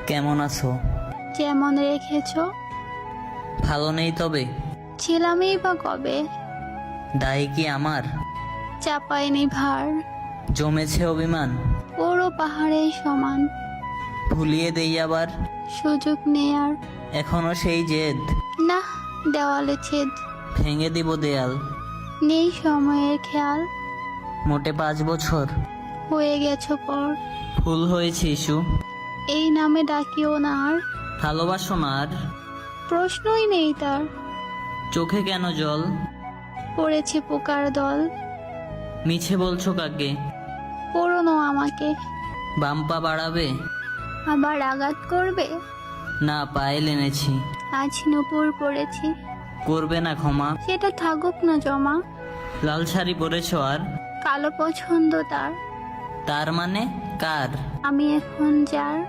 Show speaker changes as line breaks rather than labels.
কেমন আছো?
যেমন রেখেছো।
ভালো নেই তবে?
ছিলামই বা কবে,
দায় কি আমার?
চাপায়নি ভার,
জমেছে অভিমান,
পুরো পাহাড়ের সমান।
ভুলিয়ে দেই আবার,
সুযোগ নেই আর,
এখনো সেই জেদ,
না দেওয়ালে ছেদ।
ভেঙে দিব দেয়াল।
নেই সময়ের খেয়াল,
মোটে 5 বছর
হয়ে গেছো পর।
ভুল হয়েছে ইস্যু,
এই নামে ডাকিও না আর,
ভালোবাসো না আর।
প্রশ্নই নেই তার।
চোখে কেন জল?
পড়েছে পোকার দল,
মিছে বলছো কাকে?
পুরনো আমাকে
বাম্পা বাড়াবে?
আবার আঘাত করবে।
না, পায়েল এনেছি।
আজ নুপুর পড়েছি,
করবে না ক্ষমা?
সেটা থাকুক না জমা।
লাল শাড়ি পরেছো আর?
কালো পছন্দ তার,
তার মানে কার?
আমি এখন যার।